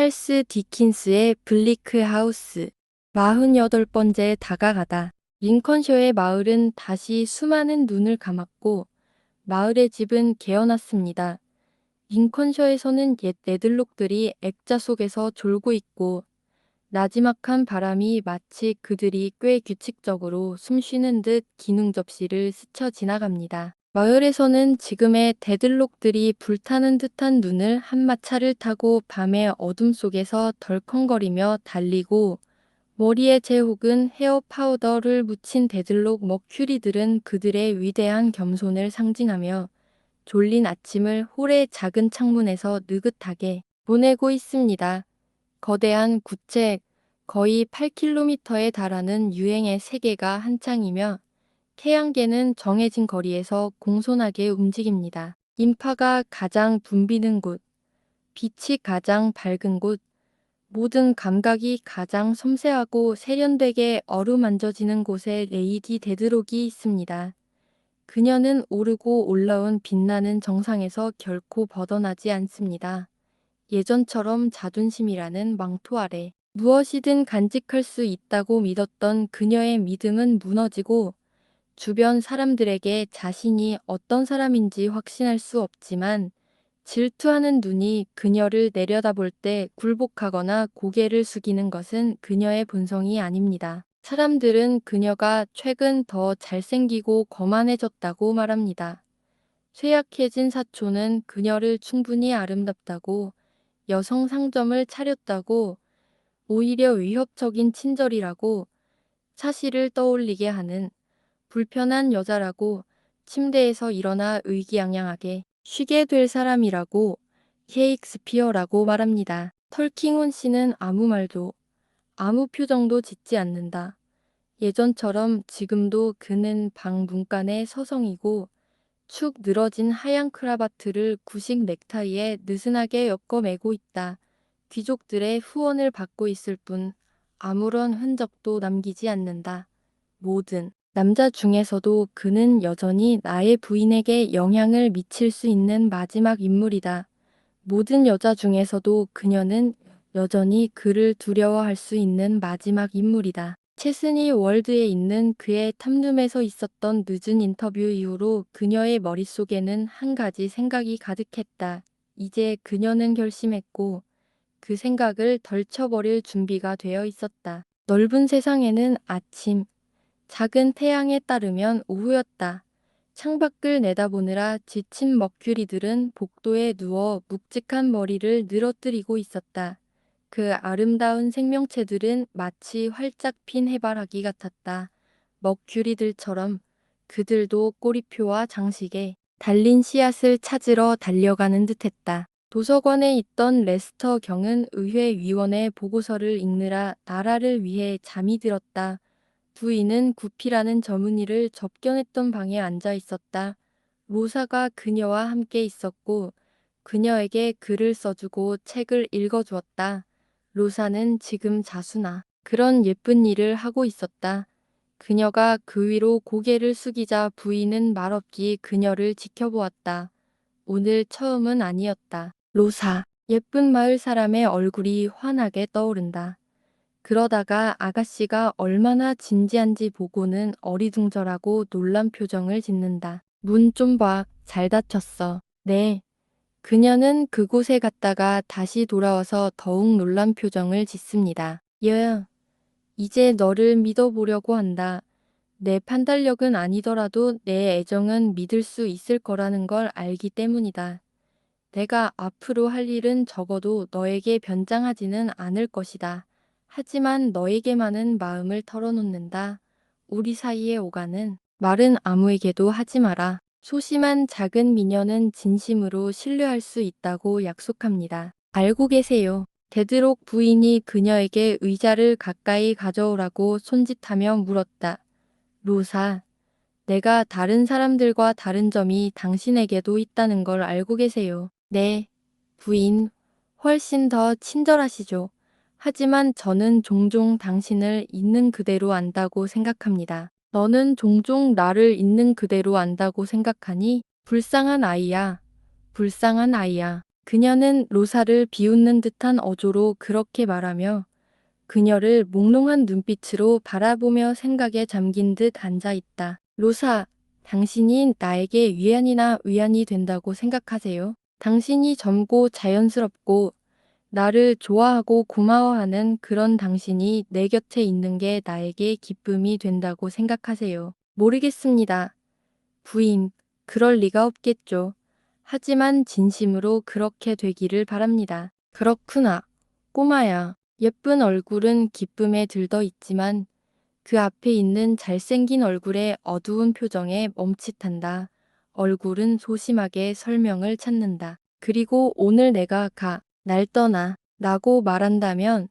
찰스 디킨스의 블리크 하우스 48번째 다가가다. 링컨셔의 마을은 다시 수많은 눈을 감았고 마을의 집은 개어났습니다. 링컨셔에서는 옛 네들록들이 액자 속에서 졸고 있고 나지막한 바람이 마치 그들이 꽤 규칙적으로 숨쉬는 듯 기둥 접시를 스쳐 지나갑니다. 마을에서는 지금의 데들록들이 불타는 듯한 눈을 한 마차를 타고 밤의 어둠 속에서 덜컹거리며 달리고 머리에 재 혹은 헤어 파우더를 묻힌 데들록 머큐리들은 그들의 위대한 겸손을 상징하며 졸린 아침을 홀의 작은 창문에서 느긋하게 보내고 있습니다. 거대한 구체 거의 8km에 달하는 유행의 세계가 한창이며 태양계는 정해진 거리에서 공손하게 움직입니다. 인파가 가장 붐비는 곳, 빛이 가장 밝은 곳, 모든 감각이 가장 섬세하고 세련되게 어루만져지는 곳에 레이디 데드록이 있습니다. 그녀는 오르고 올라온 빛나는 정상에서 결코 벗어나지 않습니다. 예전처럼 자존심이라는 망토 아래 무엇이든 간직할 수 있다고 믿었던 그녀의 믿음은 무너지고 주변 사람들에게 자신이 어떤 사람인지 확신할 수 없지만 질투하는 눈이 그녀를 내려다볼 때 굴복하거나 고개를 숙이는 것은 그녀의 본성이 아닙니다. 사람들은 그녀가 최근 더 잘생기고 거만해졌다고 말합니다. 쇠약해진 사촌은 그녀를 충분히 아름답다고 여성 상점을 차렸다고 오히려 위협적인 친절이라고 사실을 떠올리게 하는 불편한 여자라고 침대에서 일어나 의기양양하게 쉬게 될 사람이라고 셰익스피어라고 말합니다. 털킹온 씨는 아무 말도 아무 표정도 짓지 않는다. 예전처럼 지금도 그는 방 문간에 서성이고 축 늘어진 하얀 크라바트를 구식 넥타이에 느슨하게 엮어 매고 있다. 귀족들의 후원을 받고 있을 뿐 아무런 흔적도 남기지 않는다. 모든 남자 중에서도 그는 여전히 나의 부인에게 영향을 미칠 수 있는 마지막 인물이다. 모든 여자 중에서도 그녀는 여전히 그를 두려워할 수 있는 마지막 인물이다. 체스니 월드에 있는 그의 탑룸에서 있었던 늦은 인터뷰 이후로 그녀의 머릿속에는 한 가지 생각이 가득했다. 이제 그녀는 결심했고 그 생각을 덜쳐버릴 준비가 되어 있었다. 넓은 세상에는 아침, 작은 태양에 따르면 오후였다. 창밖을 내다보느라 지친 머큐리들은 복도에 누워 묵직한 머리를 늘어뜨리고 있었다. 그 아름다운 생명체들은 마치 활짝 핀 해바라기 같았다. 머큐리들처럼 그들도 꼬리표와 장식에 달린 씨앗을 찾으러 달려가는 듯했다. 도서관에 있던 레스터 경은 의회 위원회 보고서를 읽느라 나라를 위해 잠이 들었다. 부인은 구피라는 젊은이를 접견했던 방에 앉아 있었다. 로사가 그녀와 함께 있었고 그녀에게 글을 써주고 책을 읽어주었다. 로사는 지금 자수나 그런 예쁜 일을 하고 있었다. 그녀가 그 위로 고개를 숙이자 부인은 말없이 그녀를 지켜보았다. 오늘 처음은 아니었다. 로사, 예쁜 마을 사람의 얼굴이 환하게 떠오른다. 그러다가 아가씨가 얼마나 진지한지 보고는 어리둥절하고 놀란 표정을 짓는다. 문 좀 봐. 잘 닫혔어. 네. 그녀는 그곳에 갔다가 다시 돌아와서 더욱 놀란 표정을 짓습니다. 이제 너를 믿어보려고 한다. 내 판단력은 아니더라도 내 애정은 믿을 수 있을 거라는 걸 알기 때문이다. 내가 앞으로 할 일은 적어도 너에게 변장하지는 않을 것이다. 하지만 너에게만은 마음을 털어놓는다. 우리 사이에 오가는 말은 아무에게도 하지 마라. 소심한 작은 미녀는 진심으로 신뢰할 수 있다고 약속합니다. 알고 계세요. 데드록 부인이 그녀에게 의자를 가까이 가져오라고 손짓하며 물었다. 로사, 내가 다른 사람들과 다른 점이 당신에게도 있다는 걸 알고 계세요. 네, 부인, 훨씬 더 친절하시죠. 하지만 저는 종종 당신을 있는 그대로 안다고 생각합니다. 너는 종종 나를 있는 그대로 안다고 생각하니? 불쌍한 아이야. 불쌍한 아이야. 그녀는 로사를 비웃는 듯한 어조로 그렇게 말하며 그녀를 몽롱한 눈빛으로 바라보며 생각에 잠긴 듯 앉아 있다. 로사, 당신이 나에게 위안이나 위안이 된다고 생각하세요? 당신이 젊고 자연스럽고 나를 좋아하고 고마워하는 그런 당신이 내 곁에 있는 게 나에게 기쁨이 된다고 생각하세요? 모르겠습니다. 부인, 그럴 리가 없겠죠. 하지만 진심으로 그렇게 되기를 바랍니다. 그렇구나. 꼬마야. 예쁜 얼굴은 기쁨에 들떠 있지만 그 앞에 있는 잘생긴 얼굴의 어두운 표정에 멈칫한다. 얼굴은 소심하게 설명을 찾는다. 그리고 오늘 내가 날 떠나 라고 말한다면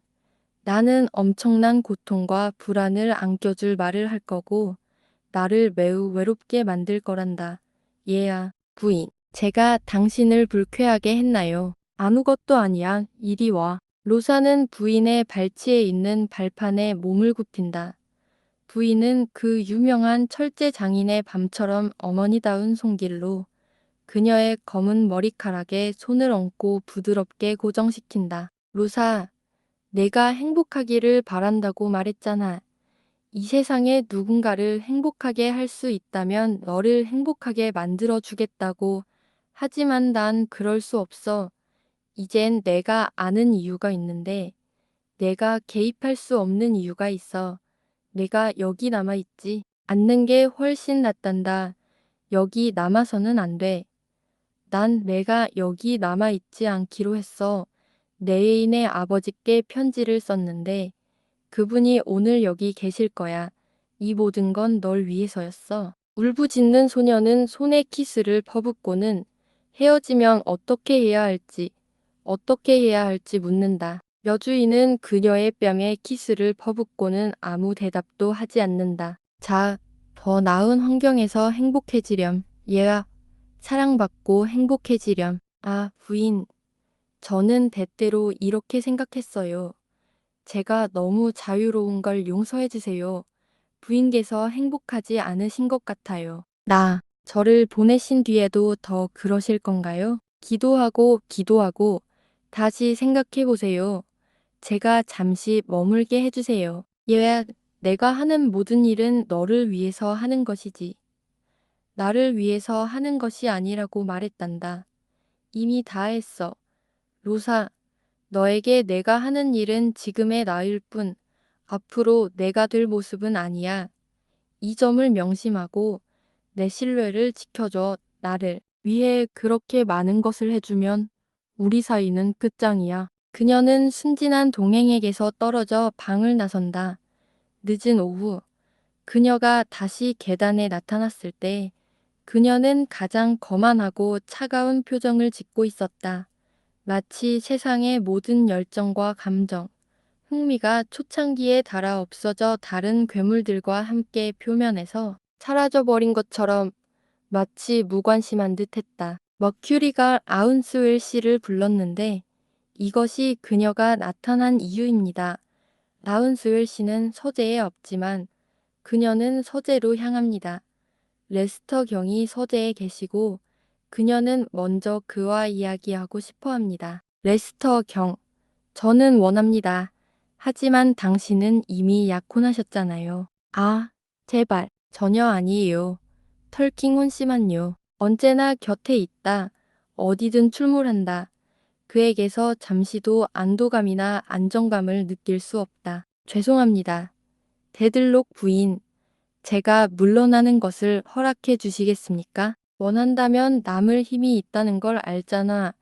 나는 엄청난 고통과 불안을 안겨줄 말을 할 거고 나를 매우 외롭게 만들 거란다. 얘야, 부인. 제가 당신을 불쾌하게 했나요? 아무것도 아니야. 이리 와. 로사는 부인의 발치에 있는 발판에 몸을 굽힌다. 부인은 그 유명한 철제 장인의 밤처럼 어머니다운 손길로 그녀의 검은 머리카락에 손을 얹고 부드럽게 고정시킨다. 로사, 내가 행복하기를 바란다고 말했잖아. 이 세상에 누군가를 행복하게 할 수 있다면 너를 행복하게 만들어 주겠다고. 하지만 난 그럴 수 없어. 이젠 내가 아는 이유가 있는데 내가 개입할 수 없는 이유가 있어. 내가 여기 남아있지 않는 게 훨씬 낫단다. 여기 남아서는 안 돼. 난 내가 여기 남아있지 않기로 했어. 내 애인의 아버지께 편지를 썼는데 그분이 오늘 여기 계실 거야. 이 모든 건 널 위해서였어. 울부짖는 소녀는 손에 키스를 퍼붓고는 헤어지면 어떻게 해야 할지 묻는다. 여주인은 그녀의 뺨에 키스를 퍼붓고는 아무 대답도 하지 않는다. 자, 더 나은 환경에서 행복해지렴. 얘야, 사랑받고 행복해지렴. 아, 부인. 저는 때때로 이렇게 생각했어요. 제가 너무 자유로운 걸 용서해 주세요. 부인께서 행복하지 않으신 것 같아요. 저를 보내신 뒤에도 더 그러실 건가요? 기도하고 다시 생각해 보세요. 제가 잠시 머물게 해주세요. 얘야, 내가 하는 모든 일은 너를 위해서 하는 것이지. 나를 위해서 하는 것이 아니라고 말했단다. 이미 다 했어. 로사, 너에게 내가 하는 일은 지금의 나일 뿐, 앞으로 내가 될 모습은 아니야. 이 점을 명심하고 내 신뢰를 지켜줘. 나를 위해 그렇게 많은 것을 해주면 우리 사이는 끝장이야. 그녀는 순진한 동행에게서 떨어져 방을 나선다. 늦은 오후, 그녀가 다시 계단에 나타났을 때 그녀는 가장 거만하고 차가운 표정을 짓고 있었다. 마치 세상의 모든 열정과 감정, 흥미가 초창기에 달아 없어져 다른 괴물들과 함께 표면에서 사라져버린 것처럼 마치 무관심한 듯 했다. 머큐리가 아운스웰 씨를 불렀는데 이것이 그녀가 나타난 이유입니다. 아운스웰 씨는 서재에 없지만 그녀는 서재로 향합니다. 레스터 경이 서재에 계시고 그녀는 먼저 그와 이야기하고 싶어 합니다. 레스터 경, 저는 원합니다. 하지만 당신은 이미 약혼하셨잖아요. 아, 제발, 전혀 아니에요. 털킹혼 씨만요. 언제나 곁에 있다. 어디든 출몰한다. 그에게서 잠시도 안도감이나 안정감을 느낄 수 없다. 죄송합니다. 데들록 부인, 제가 물러나는 것을 허락해 주시겠습니까? 원한다면 남을 힘이 있다는 걸 알잖아.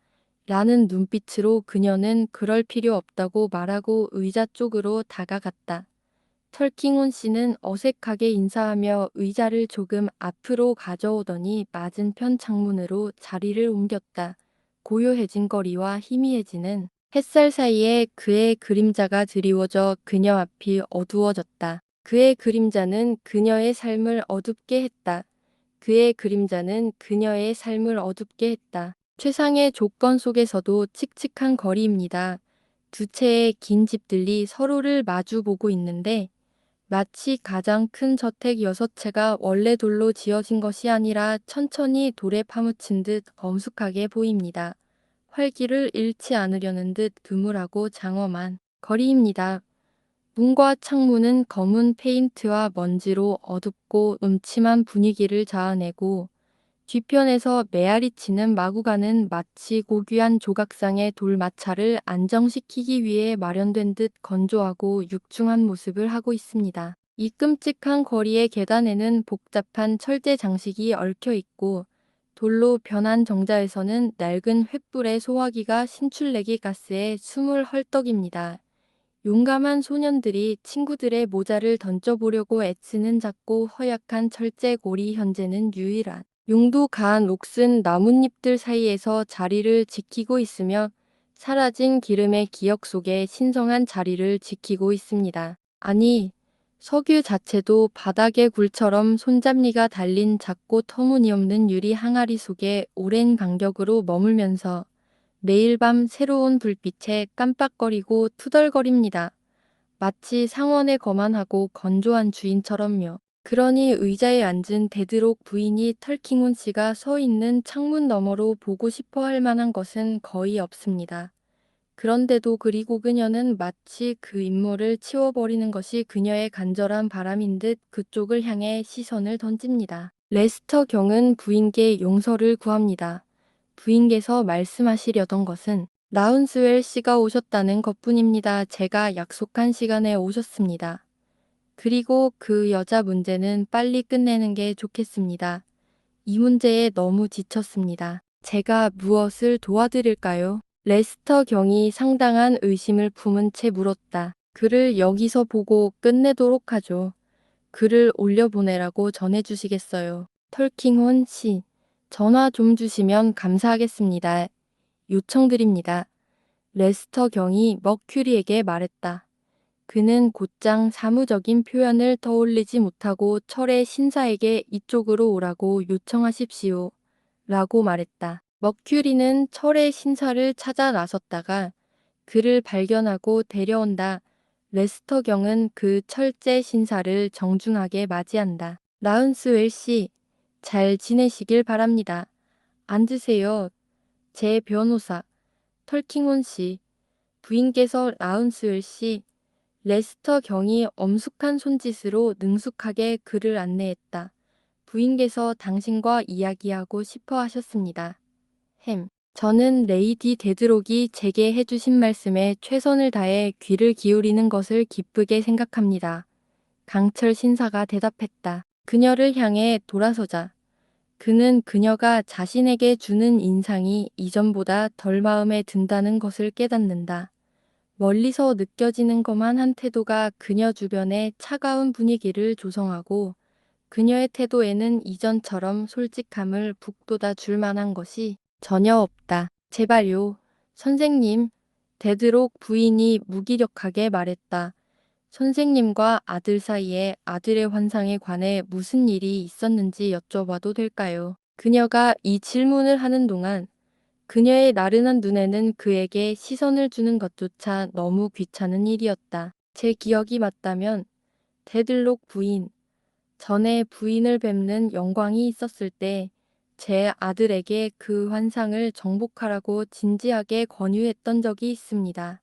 라는 눈빛으로 그녀는 그럴 필요 없다고 말하고 의자 쪽으로 다가갔다. 털킹온 씨는 어색하게 인사하며 의자를 조금 앞으로 가져오더니 맞은편 창문으로 자리를 옮겼다. 고요해진 거리와 희미해지는 햇살 사이에 그의 그림자가 드리워져 그녀 앞이 어두워졌다. 그의 그림자는 그녀의 삶을 어둡게 했다. 그의 그림자는 그녀의 삶을 어둡게 했다. 최상의 조건 속에서도 칙칙한 거리입니다. 두 채의 긴 집들이 서로를 마주보고 있는데 마치 가장 큰 저택 6채가 원래 돌로 지어진 것이 아니라 천천히 돌에 파묻힌 듯 엄숙하게 보입니다. 활기를 잃지 않으려는 듯 드물하고 장엄한 거리입니다. 문과 창문은 검은 페인트와 먼지로 어둡고 음침한 분위기를 자아내고 뒤편에서 메아리 치는 마구간은 마치 고귀한 조각상의 돌마차를 안정시키기 위해 마련된 듯 건조하고 육중한 모습을 하고 있습니다. 이 끔찍한 거리의 계단에는 복잡한 철제 장식이 얽혀 있고 돌로 변한 정자에서는 낡은 횃불의 소화기가 신출내기 가스에 숨을 헐떡입니다. 용감한 소년들이 친구들의 모자를 던져보려고 애쓰는 작고 허약한 철제골이 현재는 유일한 용도 가한 녹슨 나뭇잎들 사이에서 자리를 지키고 있으며 사라진 기름의 기억 속에 신성한 자리를 지키고 있습니다. 아니, 석유 자체도 바닥에 굴처럼 손잡이가 달린 작고 터무니없는 유리 항아리 속에 오랜 간격으로 머물면서 매일 밤 새로운 불빛에 깜빡거리고 투덜거립니다. 마치 상원의 거만하고 건조한 주인처럼요. 그러니 의자에 앉은 데드록 부인이 털킹훈 씨가 서 있는 창문 너머로 보고 싶어 할 만한 것은 거의 없습니다. 그런데도 그리고 그녀는 마치 그 인물을 치워버리는 것이 그녀의 간절한 바람인 듯 그쪽을 향해 시선을 던집니다. 레스터 경은 부인께 용서를 구합니다. 부인께서 말씀하시려던 것은 라운스웰 씨가 오셨다는 것뿐입니다. 제가 약속한 시간에 오셨습니다. 그리고 그 여자 문제는 빨리 끝내는 게 좋겠습니다. 이 문제에 너무 지쳤습니다. 제가 무엇을 도와드릴까요? 레스터 경이 상당한 의심을 품은 채 물었다. 그를 여기서 보고 끝내도록 하죠. 글을 올려보내라고 전해주시겠어요. 털킹혼 씨, 전화 좀 주시면 감사하겠습니다. 요청드립니다. 레스터 경이 머큐리에게 말했다. 그는 곧장 사무적인 표현을 떠올리지 못하고 철의 신사에게 이쪽으로 오라고 요청하십시오. 라고 말했다. 머큐리는 철의 신사를 찾아 나섰다가 그를 발견하고 데려온다. 레스터 경은 그 철제 신사를 정중하게 맞이한다. 라운스웰 씨, 잘 지내시길 바랍니다. 앉으세요. 제 변호사, 털킹혼 씨. 부인께서 라운스웰 씨, 레스터 경이 엄숙한 손짓으로 능숙하게 그를 안내했다. 부인께서 당신과 이야기하고 싶어 하셨습니다. 저는 레이디 데드록이 제게 해주신 말씀에 최선을 다해 귀를 기울이는 것을 기쁘게 생각합니다. 강철 신사가 대답했다. 그녀를 향해 돌아서자. 그는 그녀가 자신에게 주는 인상이 이전보다 덜 마음에 든다는 것을 깨닫는다. 멀리서 느껴지는 거만한 태도가 그녀 주변의 차가운 분위기를 조성하고 그녀의 태도에는 이전처럼 솔직함을 북돋아 줄 만한 것이 전혀 없다. 제발요, 선생님. 데드록 부인이 무기력하게 말했다. 선생님과 아들 사이에 아들의 환상에 관해 무슨 일이 있었는지 여쭤봐도 될까요? 그녀가 이 질문을 하는 동안 그녀의 나른한 눈에는 그에게 시선을 주는 것조차 너무 귀찮은 일이었다. 제 기억이 맞다면 데들록 부인, 전에 부인을 뵙는 영광이 있었을 때 제 아들에게 그 환상을 정복하라고 진지하게 권유했던 적이 있습니다.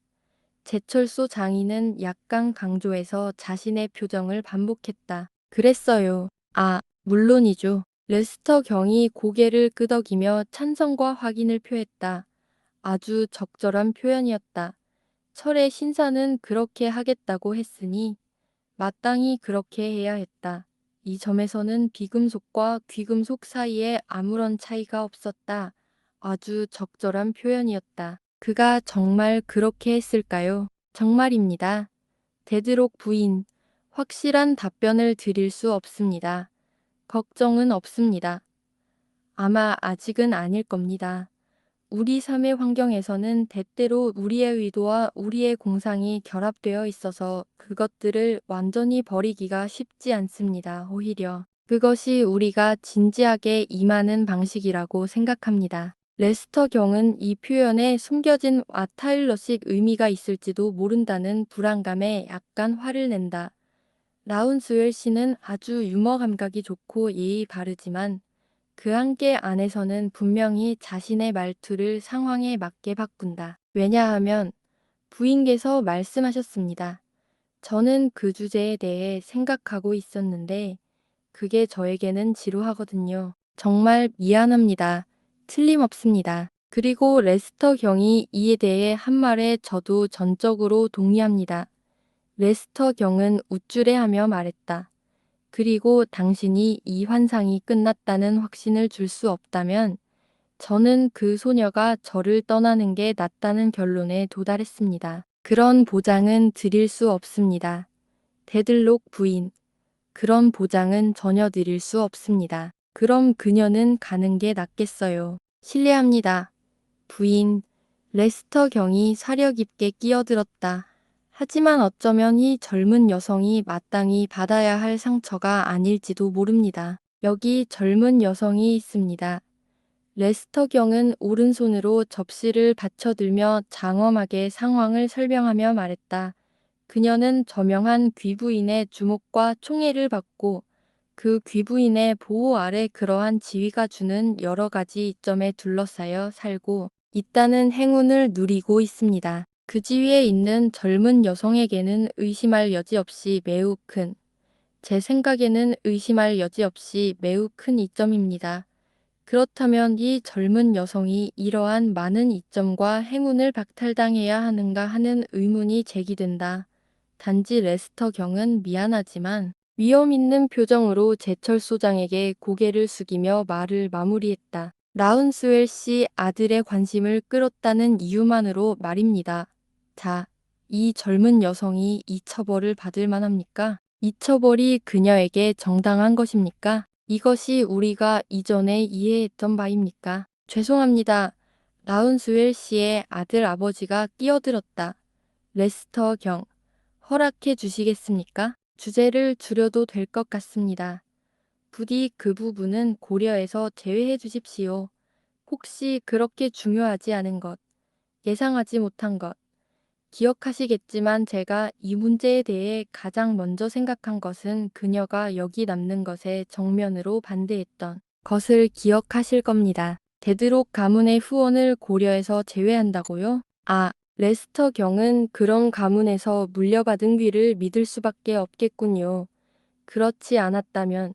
제철소 장인은 약간 강조해서 자신의 표정을 반복했다. 그랬어요. 아, 물론이죠. 레스터 경이 고개를 끄덕이며 찬성과 확인을 표했다. 아주 적절한 표현이었다. 철의 신사는 그렇게 하겠다고 했으니 마땅히 그렇게 해야 했다. 이 점에서는 비금속과 귀금속 사이에 아무런 차이가 없었다. 아주 적절한 표현이었다. 그가 정말 그렇게 했을까요? 정말입니다. 데드록 부인, 확실한 답변을 드릴 수 없습니다. 걱정은 없습니다. 아마 아직은 아닐 겁니다. 우리 삶의 환경에서는 때때로 우리의 의도와 우리의 공상이 결합되어 있어서 그것들을 완전히 버리기가 쉽지 않습니다. 오히려 그것이 우리가 진지하게 임하는 방식이라고 생각합니다. 레스터 경은 이 표현에 숨겨진 와타일러식 의미가 있을지도 모른다는 불안감에 약간 화를 낸다. 라운스웰 씨는 아주 유머 감각이 좋고 예의 바르지만 그 한계 안에서는 분명히 자신의 말투를 상황에 맞게 바꾼다. 왜냐하면 부인께서 말씀하셨습니다. 저는 그 주제에 대해 생각하고 있었는데 그게 저에게는 지루하거든요. 정말 미안합니다. 틀림없습니다. 그리고 레스터 경이 이에 대해 한 말에 저도 전적으로 동의합니다. 레스터 경은 우쭐해하며 말했다. 그리고 당신이 이 환상이 끝났다는 확신을 줄 수 없다면 저는 그 소녀가 저를 떠나는 게 낫다는 결론에 도달했습니다. 그런 보장은 드릴 수 없습니다. 데들록 부인. 그런 보장은 전혀 드릴 수 없습니다. 그럼 그녀는 가는 게 낫겠어요. 실례합니다. 부인. 레스터 경이 사려 깊게 끼어들었다. 하지만 어쩌면 이 젊은 여성이 마땅히 받아야 할 상처가 아닐지도 모릅니다. 여기 젊은 여성이 있습니다. 레스터 경은 오른손으로 접시를 받쳐들며 장엄하게 상황을 설명하며 말했다. 그녀는 저명한 귀부인의 주목과 총애를 받고 그 귀부인의 보호 아래 그러한 지위가 주는 여러 가지 이점에 둘러싸여 살고 있다는 행운을 누리고 있습니다. 그 지위에 있는 젊은 여성에게는 의심할 여지 없이 매우 큰, 제 생각에는 의심할 여지 없이 매우 큰 이점입니다. 그렇다면 이 젊은 여성이 이러한 많은 이점과 행운을 박탈당해야 하는가 하는 의문이 제기된다. 단지 레스터 경은 미안하지만 위험 있는 표정으로 제철 소장에게 고개를 숙이며 말을 마무리했다. 라운스웰 씨 아들의 관심을 끌었다는 이유만으로 말입니다. 자, 이 젊은 여성이 이 처벌을 받을 만합니까? 이 처벌이 그녀에게 정당한 것입니까? 이것이 우리가 이전에 이해했던 바입니까? 죄송합니다. 라운스웰 씨의 아들 아버지가 끼어들었다. 레스터 경, 허락해 주시겠습니까? 주제를 줄여도 될 것 같습니다. 부디 그 부분은 고려해서 제외해 주십시오. 혹시 그렇게 중요하지 않은 것, 예상하지 못한 것, 기억하시겠지만 제가 이 문제에 대해 가장 먼저 생각한 것은 그녀가 여기 남는 것에 정면으로 반대했던 것을 기억하실 겁니다. 되도록 가문의 후원을 고려해서 제외한다고요? 아, 레스터 경은 그런 가문에서 물려받은 귀를 믿을 수밖에 없겠군요. 그렇지 않았다면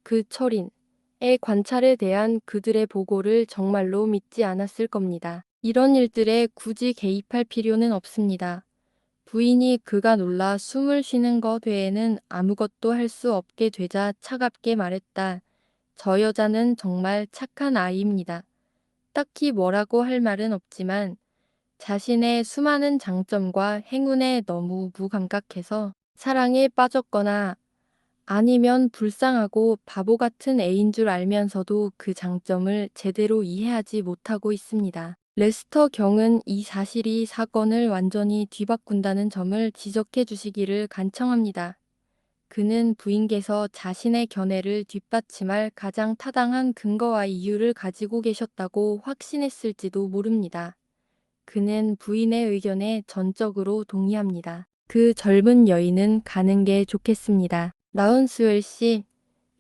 그 철인의 관찰에 대한 그들의 보고를 정말로 믿지 않았을 겁니다. 이런 일들에 굳이 개입할 필요는 없습니다. 부인이 그가 놀라 숨을 쉬는 것 외에는 아무것도 할 수 없게 되자 차갑게 말했다. 저 여자는 정말 착한 아이입니다. 딱히 뭐라고 할 말은 없지만 자신의 수많은 장점과 행운에 너무 무감각해서 사랑에 빠졌거나 아니면 불쌍하고 바보 같은 애인 줄 알면서도 그 장점을 제대로 이해하지 못하고 있습니다. 레스터 경은 이 사실이 사건을 완전히 뒤바꾼다는 점을 지적해 주시기를 간청합니다. 그는 부인께서 자신의 견해를 뒷받침할 가장 타당한 근거와 이유를 가지고 계셨다고 확신했을지도 모릅니다. 그는 부인의 의견에 전적으로 동의합니다. 그 젊은 여인은 가는 게 좋겠습니다. 라운스웰 씨,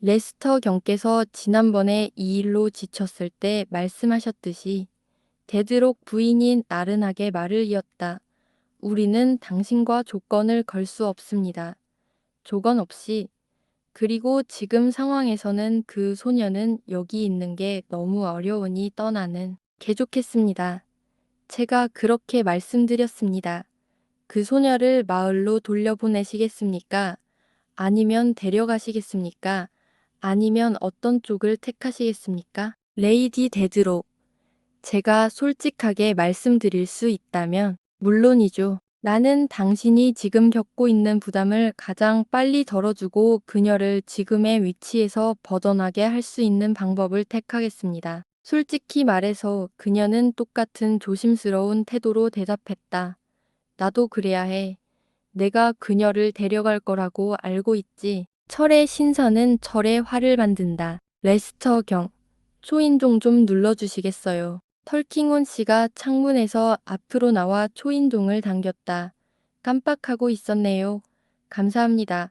레스터 경께서 지난번에 이 일로 지쳤을 때 말씀하셨듯이 되도록 부인이 나른하게 말을 이었다. 우리는 당신과 조건을 걸 수 없습니다. 조건 없이. 그리고 지금 상황에서는 그 소녀는 여기 있는 게 너무 어려우니 떠나는 게 좋겠습니다. 제가 그렇게 말씀드렸습니다. 그 소녀를 마을로 돌려보내시겠습니까? 아니면 데려가시겠습니까? 아니면 어떤 쪽을 택하시겠습니까? 레이디 데드록, 제가 솔직하게 말씀드릴 수 있다면 물론이죠. 나는 당신이 지금 겪고 있는 부담을 가장 빨리 덜어주고 그녀를 지금의 위치에서 벗어나게 할 수 있는 방법을 택하겠습니다. 솔직히 말해서 그녀는 똑같은 조심스러운 태도로 대답했다. 나도 그래야 해. 내가 그녀를 데려갈 거라고 알고 있지. 철의 신선은 철의 화를 만든다. 레스터 경, 초인종 좀 눌러주시겠어요? 털킹온 씨가 창문에서 앞으로 나와 초인종을 당겼다. 깜빡하고 있었네요. 감사합니다.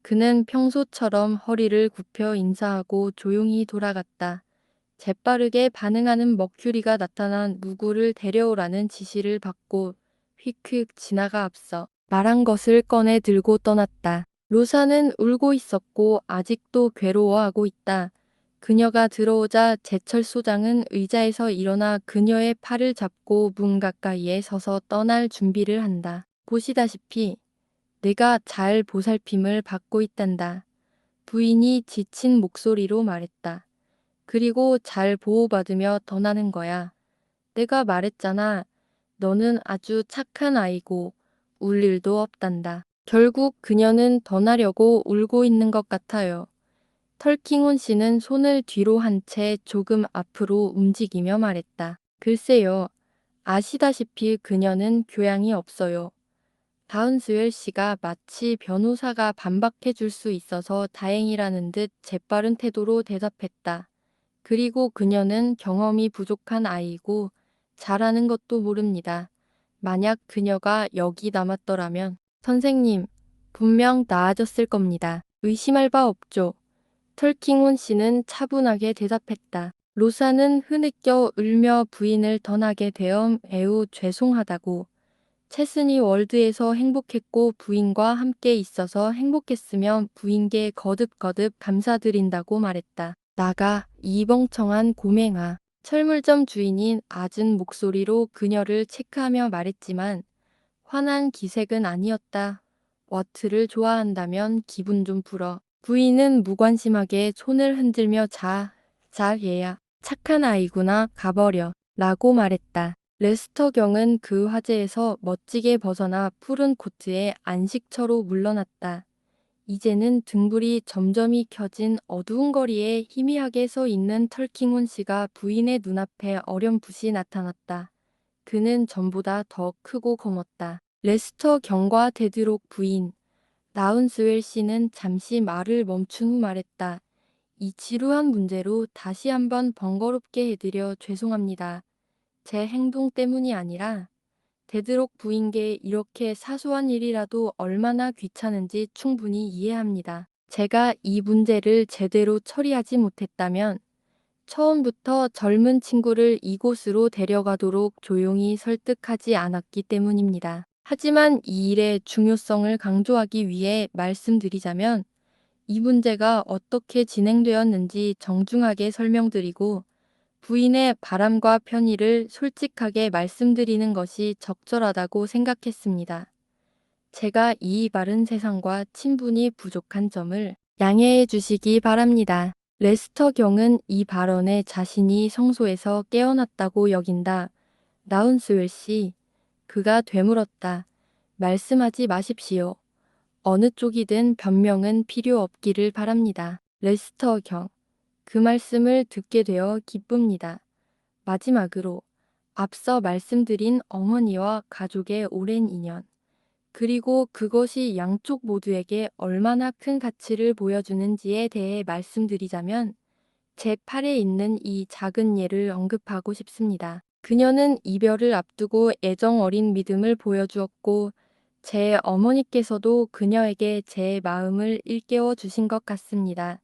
그는 평소처럼 허리를 굽혀 인사하고 조용히 돌아갔다. 재빠르게 반응하는 머큐리가 나타난 누구를 데려오라는 지시를 받고 휙휙 지나가 앞서 말한 것을 꺼내 들고 떠났다. 로사는 울고 있었고 아직도 괴로워하고 있다. 그녀가 들어오자 제철 소장은 의자에서 일어나 그녀의 팔을 잡고 문 가까이에 서서 떠날 준비를 한다. 보시다시피 내가 잘 보살핌을 받고 있단다. 부인이 지친 목소리로 말했다. 그리고 잘 보호받으며 떠나는 거야. 내가 말했잖아. 너는 아주 착한 아이고 울 일도 없단다. 결국 그녀는 떠나려고 울고 있는 것 같아요. 털킹온 씨는 손을 뒤로 한 채 조금 앞으로 움직이며 말했다. 글쎄요. 아시다시피 그녀는 교양이 없어요. 다은스웰 씨가 마치 변호사가 반박해 줄 수 있어서 다행이라는 듯 재빠른 태도로 대답했다. 그리고 그녀는 경험이 부족한 아이고 잘하는 것도 모릅니다. 만약 그녀가 여기 남았더라면 선생님, 분명 나아졌을 겁니다. 의심할 바 없죠. 털킹온 씨는 차분하게 대답했다. 로사는 흐느껴 울며 부인을 떠나게 되어 매우 죄송하다고. 체스니 월드에서 행복했고 부인과 함께 있어서 행복했으면 부인께 거듭거듭 감사드린다고 말했다. 나가 이 멍청한 고맹아. 철물점 주인인 잦은 목소리로 그녀를 체크하며 말했지만 화난 기색은 아니었다. 워트를 좋아한다면 기분 좀 풀어. 부인은 무관심하게 손을 흔들며 자, 얘야. 착한 아이구나. 가버려. 라고 말했다. 레스터 경은 그 화제에서 멋지게 벗어나 푸른 코트에 안식처로 물러났다. 이제는 등불이 점점이 켜진 어두운 거리에 희미하게 서 있는 털킹훈 씨가 부인의 눈앞에 어렴풋이 나타났다. 그는 전보다 더 크고 검었다. 레스터 경과 데드록 부인. 라운스웰 씨는 잠시 말을 멈춘 후 말했다. 이 지루한 문제로 다시 한번 번거롭게 해드려 죄송합니다. 제 행동 때문이 아니라 데드록 부인께 이렇게 사소한 일이라도 얼마나 귀찮은지 충분히 이해합니다. 제가 이 문제를 제대로 처리하지 못했다면 처음부터 젊은 친구를 이곳으로 데려가도록 조용히 설득하지 않았기 때문입니다. 하지만 이 일의 중요성을 강조하기 위해 말씀드리자면 이 문제가 어떻게 진행되었는지 정중하게 설명드리고 부인의 바람과 편의를 솔직하게 말씀드리는 것이 적절하다고 생각했습니다. 제가 이 바른 세상과 친분이 부족한 점을 양해해 주시기 바랍니다. 레스터 경은 이 발언에 자신이 성소에서 깨어났다고 여긴다. 라운스웰 씨, 그가 되물었다. 말씀하지 마십시오. 어느 쪽이든 변명은 필요 없기를 바랍니다. 레스터 경, 그 말씀을 듣게 되어 기쁩니다. 마지막으로 앞서 말씀드린 어머니와 가족의 오랜 인연, 그리고 그것이 양쪽 모두에게 얼마나 큰 가치를 보여주는지에 대해 말씀드리자면 제 팔에 있는 이 작은 예를 언급하고 싶습니다. 그녀는 이별을 앞두고 애정 어린 믿음을 보여주었고 제 어머니께서도 그녀에게 제 마음을 일깨워 주신 것 같습니다.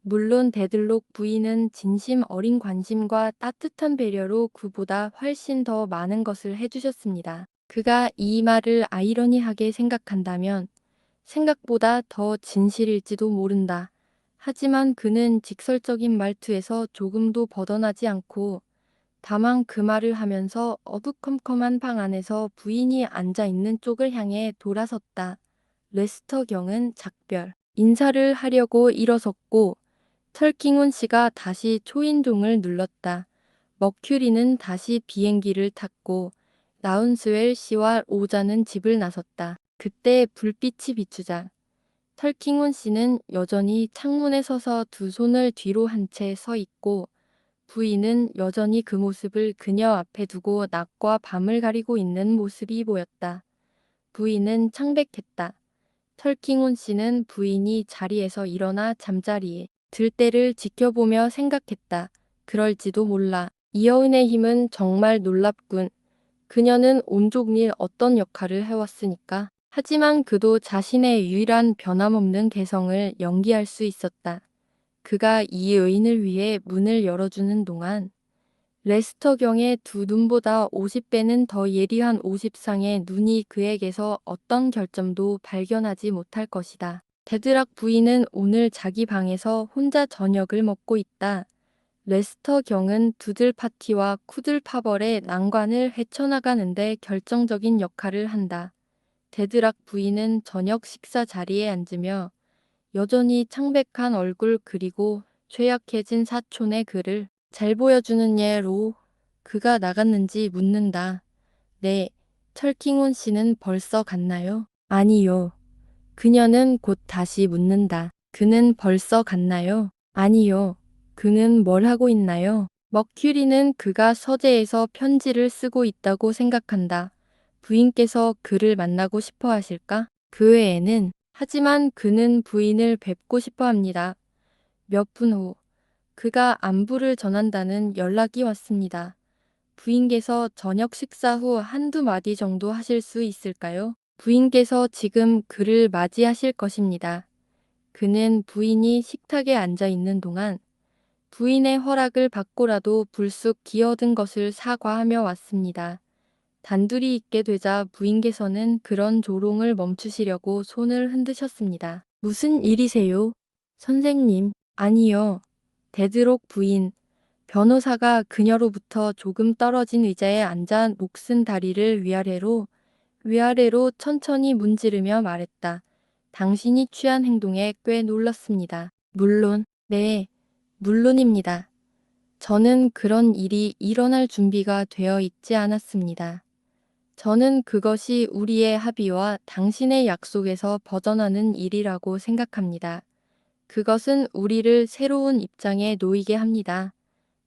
물론 데들록 부인은 진심 어린 관심과 따뜻한 배려로 그보다 훨씬 더 많은 것을 해주셨습니다. 그가 이 말을 아이러니하게 생각한다면 생각보다 더 진실일지도 모른다. 하지만 그는 직설적인 말투에서 조금도 벗어나지 않고 다만 그 말을 하면서 어두컴컴한 방 안에서 부인이 앉아있는 쪽을 향해 돌아섰다. 레스터 경은 작별 인사를 하려고 일어섰고 털킹훈 씨가 다시 초인종을 눌렀다. 머큐리는 다시 비행기를 탔고 라운스웰 씨와 오자는 집을 나섰다. 그때 불빛이 비추자 털킹훈 씨는 여전히 창문에 서서 두 손을 뒤로 한 채 서 있고 부인은 여전히 그 모습을 그녀 앞에 두고 낮과 밤을 가리고 있는 모습이 보였다. 부인은 창백했다. 털킹훈 씨는 부인이 자리에서 일어나 잠자리에 들 때를 지켜보며 생각했다. 그럴지도 몰라. 이여은의 힘은 정말 놀랍군. 그녀는 온종일 어떤 역할을 해왔으니까. 하지만 그도 자신의 유일한 변함없는 개성을 연기할 수 있었다. 그가 이 여인을 위해 문을 열어주는 동안 레스터 경의 두 눈보다 50배는 더 예리한 50상의 눈이 그에게서 어떤 결점도 발견하지 못할 것이다. 데드락 부인은 오늘 자기 방에서 혼자 저녁을 먹고 있다. 레스터 경은 두들 파티와 쿠들 파벌의 난관을 헤쳐나가는데 결정적인 역할을 한다. 데드락 부인은 저녁 식사 자리에 앉으며 여전히 창백한 얼굴 그리고 쇠약해진 사촌의 글을 잘 보여주는 예로 그가 나갔는지 묻는다. 네, 철킹온 씨는 벌써 갔나요? 아니요. 그녀는 곧 다시 묻는다. 그는 벌써 갔나요? 아니요. 그는 뭘 하고 있나요? 머큐리는 그가 서재에서 편지를 쓰고 있다고 생각한다. 부인께서 그를 만나고 싶어 하실까? 그 외에는 하지만 그는 부인을 뵙고 싶어 합니다. 몇 분 후 그가 안부를 전한다는 연락이 왔습니다. 부인께서 저녁 식사 후 한두 마디 정도 하실 수 있을까요? 부인께서 지금 그를 맞이하실 것입니다. 그는 부인이 식탁에 앉아 있는 동안 부인의 허락을 받고라도 불쑥 기어든 것을 사과하며 왔습니다. 단둘이 있게 되자 부인께서는 그런 조롱을 멈추시려고 손을 흔드셨습니다. 무슨 일이세요? 선생님, 아니요. 데드록 부인, 변호사가 그녀로부터 조금 떨어진 의자에 앉아 목쓴 다리를 위아래로 천천히 문지르며 말했다. 당신이 취한 행동에 꽤 놀랐습니다. 물론, 네, 물론입니다. 저는 그런 일이 일어날 준비가 되어 있지 않았습니다. 저는 그것이 우리의 합의와 당신의 약속에서 벗어나는 일이라고 생각합니다. 그것은 우리를 새로운 입장에 놓이게 합니다.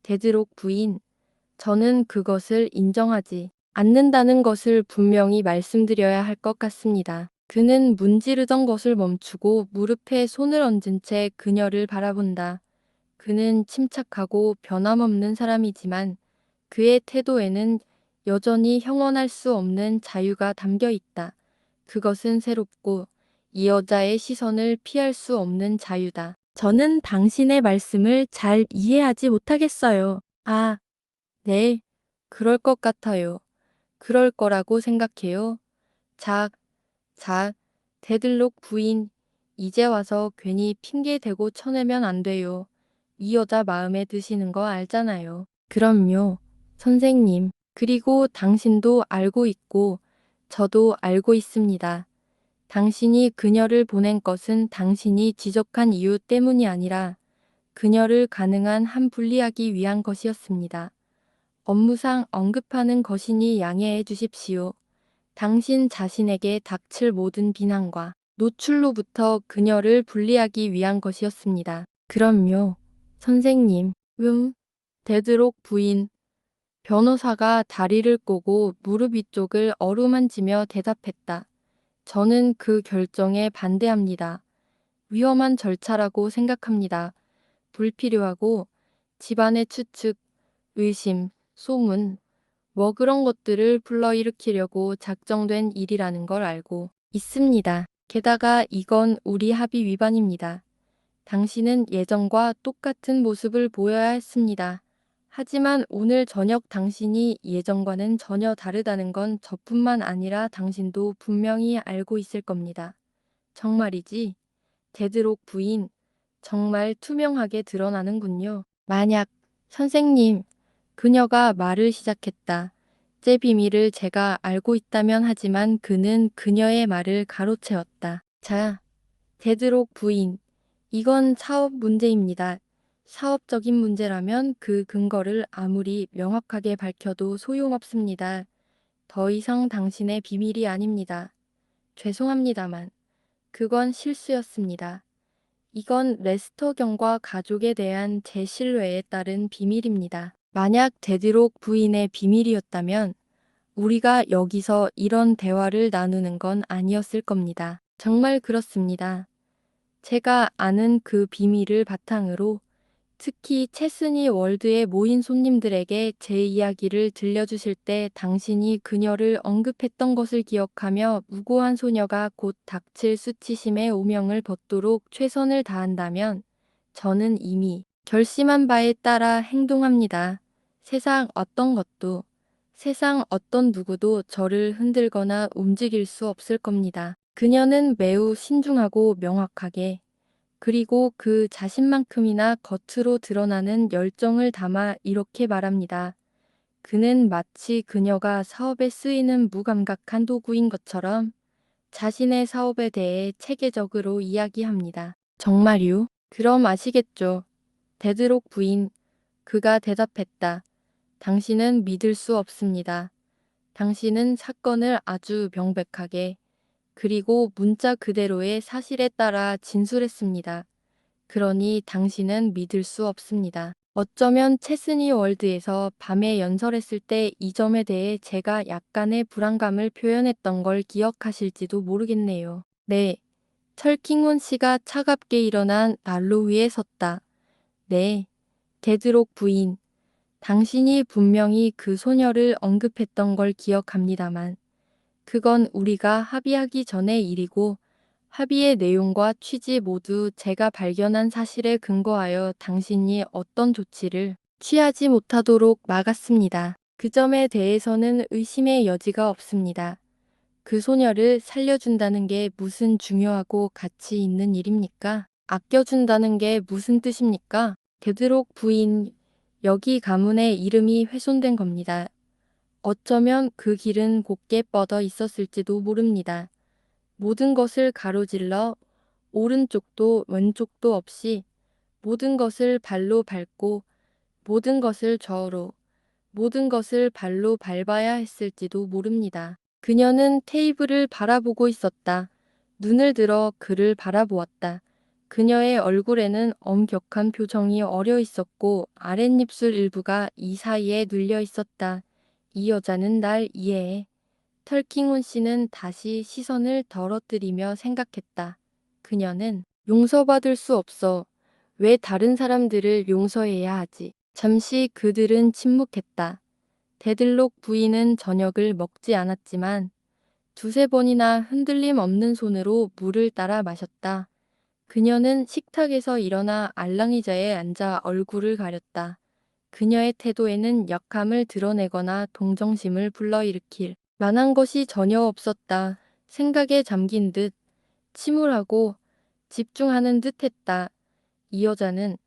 데드록 부인, 저는 그것을 인정하지 않는다는 것을 분명히 말씀드려야 할 것 같습니다. 그는 문지르던 것을 멈추고 무릎에 손을 얹은 채 그녀를 바라본다. 그는 침착하고 변함없는 사람이지만 그의 태도에는 여전히 형언할 수 없는 자유가 담겨 있다. 그것은 새롭고 이 여자의 시선을 피할 수 없는 자유다. 저는 당신의 말씀을 잘 이해하지 못하겠어요. 아, 네, 그럴 것 같아요. 그럴 거라고 생각해요. 자, 자, 데들록 부인, 이제 와서 괜히 핑계 대고 쳐내면 안 돼요. 이 여자 마음에 드시는 거 알잖아요. 그럼요, 선생님. 그리고 당신도 알고 있고, 저도 알고 있습니다. 당신이 그녀를 보낸 것은 당신이 지적한 이유 때문이 아니라 그녀를 가능한 한 분리하기 위한 것이었습니다. 업무상 언급하는 것이니 양해해 주십시오. 당신 자신에게 닥칠 모든 비난과 노출로부터 그녀를 분리하기 위한 것이었습니다. 그럼요, 선생님. 데드록 부인. 변호사가 다리를 꼬고 무릎 위쪽을 어루만지며 대답했다. 저는 그 결정에 반대합니다. 위험한 절차라고 생각합니다. 불필요하고 집안의 추측, 의심, 소문, 뭐 그런 것들을 불러일으키려고 작정된 일이라는 걸 알고 있습니다. 게다가 이건 우리 합의 위반입니다. 당신은 예전과 똑같은 모습을 보여야 했습니다. 하지만 오늘 저녁 당신이 예전과는 전혀 다르다는 건 저뿐만 아니라 당신도 분명히 알고 있을 겁니다. 정말이지? 데드록 부인, 정말 투명하게 드러나는군요. 만약, 선생님, 그녀가 말을 시작했다. 제 비밀을 제가 알고 있다면 하지만 그는 그녀의 말을 가로채었다. 자, 데드록 부인, 이건 사업 문제입니다. 사업적인 문제라면 그 근거를 아무리 명확하게 밝혀도 소용없습니다. 더 이상 당신의 비밀이 아닙니다. 죄송합니다만, 그건 실수였습니다. 이건 레스터 경과 가족에 대한 제 신뢰에 따른 비밀입니다. 만약 데드록 부인의 비밀이었다면 우리가 여기서 이런 대화를 나누는 건 아니었을 겁니다. 정말 그렇습니다. 제가 아는 그 비밀을 바탕으로 특히 체스니 월드에 모인 손님들에게 제 이야기를 들려주실 때 당신이 그녀를 언급했던 것을 기억하며 무고한 소녀가 곧 닥칠 수치심의 오명을 벗도록 최선을 다한다면 저는 이미 결심한 바에 따라 행동합니다. 세상 어떤 것도, 세상 어떤 누구도 저를 흔들거나 움직일 수 없을 겁니다. 그녀는 매우 신중하고 명확하게, 그리고 그 자신만큼이나 겉으로 드러나는 열정을 담아 이렇게 말합니다. 그는 마치 그녀가 사업에 쓰이는 무감각한 도구인 것처럼 자신의 사업에 대해 체계적으로 이야기합니다. 정말요? 그럼 아시겠죠? 데드록 부인, 그가 대답했다. 당신은 믿을 수 없습니다. 당신은 사건을 아주 명백하게, 그리고 문자 그대로의 사실에 따라 진술했습니다. 그러니 당신은 믿을 수 없습니다. 어쩌면 체스니 월드에서 밤에 연설했을 때 이 점에 대해 제가 약간의 불안감을 표현했던 걸 기억하실지도 모르겠네요. 네. 철킹원 씨가 차갑게 일어난 난로 위에 섰다. 네. 데드록 부인. 당신이 분명히 그 소녀를 언급했던 걸 기억합니다만, 그건 우리가 합의하기 전의 일이고, 합의의 내용과 취지 모두 제가 발견한 사실에 근거하여 당신이 어떤 조치를 취하지 못하도록 막았습니다. 그 점에 대해서는 의심의 여지가 없습니다. 그 소녀를 살려준다는 게 무슨 중요하고 가치 있는 일입니까? 아껴준다는 게 무슨 뜻입니까? 데드록 부인, 여기 가문의 이름이 훼손된 겁니다. 어쩌면 그 길은 곱게 뻗어 있었을지도 모릅니다. 모든 것을 가로질러 오른쪽도 왼쪽도 없이 모든 것을 발로 밟고 모든 것을 좌우로 모든 것을 발로 밟아야 했을지도 모릅니다. 그녀는 테이블을 바라보고 있었다. 눈을 들어 그를 바라보았다. 그녀의 얼굴에는 엄격한 표정이 어려 있었고 아랫입술 일부가 이 사이에 눌려 있었다. 이 여자는 날 이해해. 털킹훈 씨는 다시 시선을 덜어뜨리며 생각했다. 그녀는 용서받을 수 없어. 왜 다른 사람들을 용서해야 하지? 잠시 그들은 침묵했다. 데들록 부인은 저녁을 먹지 않았지만 두세 번이나 흔들림 없는 손으로 물을 따라 마셨다. 그녀는 식탁에서 일어나 알랑이자에 앉아 얼굴을 가렸다. 그녀의 태도에는 약함을 드러내거나 동정심을 불러일으킬 만한 것이 전혀 없었다. 생각에 잠긴 듯 침울하고 집중하는 듯 했다. 이 여자는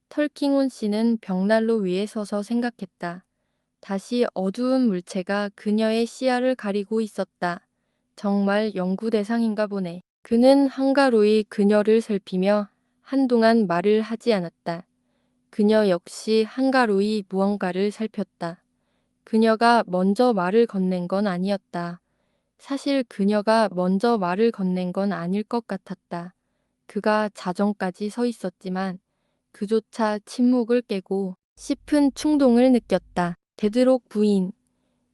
털킹온 씨는 벽난로 위에 서서 생각했다. 다시 어두운 물체가 그녀의 시야를 가리고 있었다. 정말 연구 대상인가 보네. 그는 한가로이 그녀를 살피며 한동안 말을 하지 않았다. 그녀 역시 한가로이 무언가를 살폈다. 그녀가 먼저 말을 건넨 건 아니었다. 사실 그녀가 먼저 말을 건넨 건 아닐 것 같았다. 그가 자정까지 서 있었지만 그조차 침묵을 깨고 싶은 충동을 느꼈다. 데드록 부인.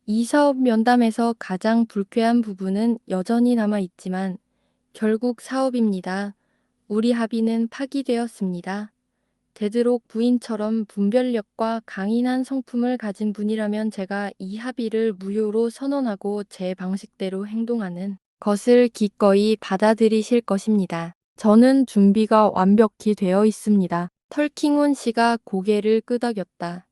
이 사업 면담에서 가장 불쾌한 부분은 여전히 남아있지만 결국 사업입니다. 우리 합의는 파기되었습니다. 데드록 부인처럼 분별력과 강인한 성품을 가진 분이라면 제가 이 합의를 무효로 선언하고 제 방식대로 행동하는 것을 기꺼이 받아들이실 것입니다. 저는 준비가 완벽히 되어 있습니다. 털킹온 씨가 고개를 끄덕였다.